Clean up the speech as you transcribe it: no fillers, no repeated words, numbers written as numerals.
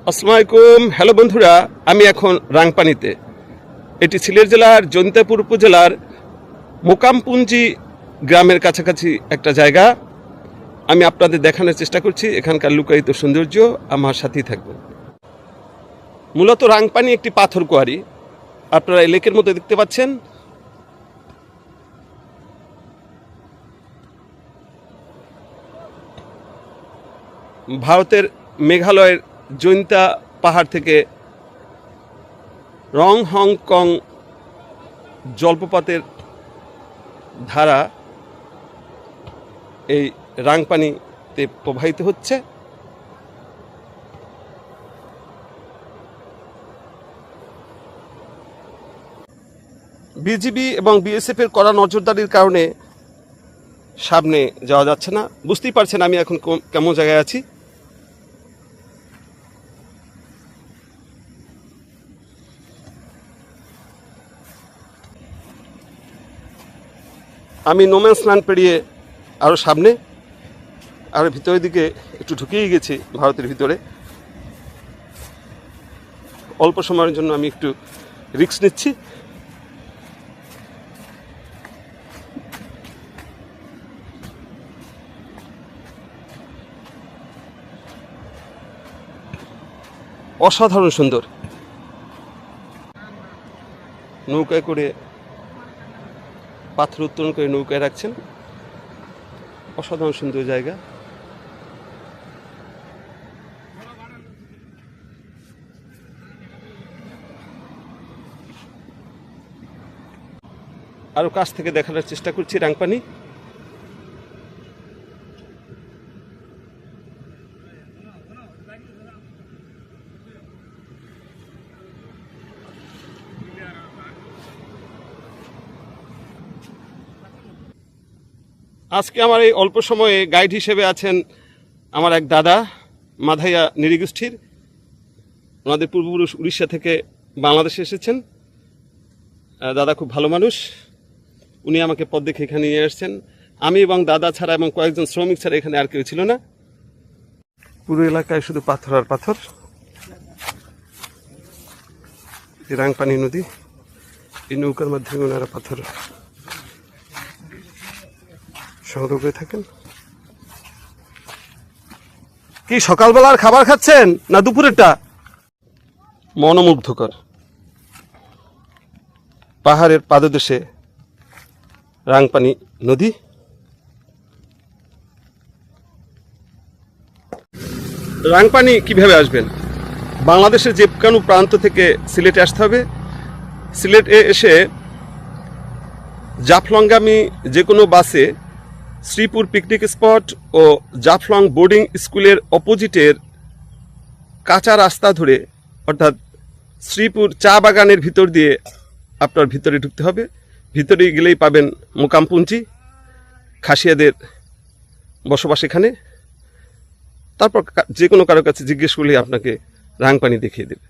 আসসালামু আলাইকুম। হ্যালো বন্ধুরা, আমি এখন রাংপানিতে। এটি সিলেট জেলার জৈন্তাপুর উপজেলার মোকামপুঞ্জি গ্রামের কাছাকাছি একটা জায়গা। আমি আপনাদের দেখানোর চেষ্টা করছি এখানকার লুকায়িত সৌন্দর্য। আমার সাথেই থাকবেন। মূলত রাংপানি একটি পাথর কোয়ারি। আপনারা এই লেকের মধ্যে দেখতে পাচ্ছেন। ভারতের মেঘালয়ের জৈন্তা পাহাড় থেকে রং হংকং জলপ্রপাতের ধারা এই রাংপানিতে প্রবাহিত হচ্ছে। বিজিবি এবং বিএসএফ এর কড়া নজরদারির কারণে সামনে যাওয়া যাচ্ছে না। বুঝতেই পারছেন আমি এখন কেমন জায়গায় আছি। আমি নোম্যান্স ল্যান্ড পেরিয়ে আরও সামনে, আরও ভিতরের দিকে একটু ঢুকেই গেছি ভারতের ভিতরে। অল্প সময়ের জন্য আমি একটু রিস্ক নিচ্ছি। অসাধারণ সুন্দর। নৌকায় করে পাথর উত্তোলন করে নৌকায় রাখছেন। অসাধারণ সুন্দর জায়গা। আরো কাছ থেকে দেখানোর চেষ্টা করছি রাংপানি। আজকে আমার এই অল্প সময়ে গাইড হিসেবে আছেন আমার এক দাদা, মাধাইয়া নৃগোষ্ঠীর। ওনাদের পূর্বপুরুষ উড়িষ্যা থেকে বাংলাদেশে এসেছেন। দাদা খুব ভালো মানুষ। উনি আমাকে পথ দেখে এখানে নিয়ে আসছেন। আমি এবং দাদা ছাড়া এবং কয়েকজন শ্রমিক ছাড়া এখানে আর কেউ ছিল না। পুরো এলাকায় শুধু পাথর আর পাথর। রাংপানি নদী, এই নৌকার মাধ্যমে ওনারা পাথর সংগ্রহ করে থাকেন। কি সকালবেলার খাবার খাচ্ছেন না দুপুরেরটা? মনোমুগ্ধকর পাহাড়ের পাদদেশে রাংপানি নদী। রাংপানি কিভাবে আসবেন? বাংলাদেশের যে কোনো প্রান্ত থেকে সিলেটে আসতে হবে। সিলেটে এসে জাফলংগামী যে কোনো বাসে শ্রীপুর পিকনিক স্পট ও জাফলং বোর্ডিং স্কুলের অপোজিটের কাঁচা রাস্তা ধরে, অর্থাৎ শ্রীপুর চা বাগানের ভিতর দিয়ে আপনার ভিতরে ঢুকতে হবে। ভিতরে গেলেই পাবেন মোকামপুঞ্জি, খাসিয়াদের বসবাস এখানে। তারপর যে কোনো কারো কাছে জিজ্ঞেস করলে আপনাকে রাংপানি দেখিয়ে দেবে।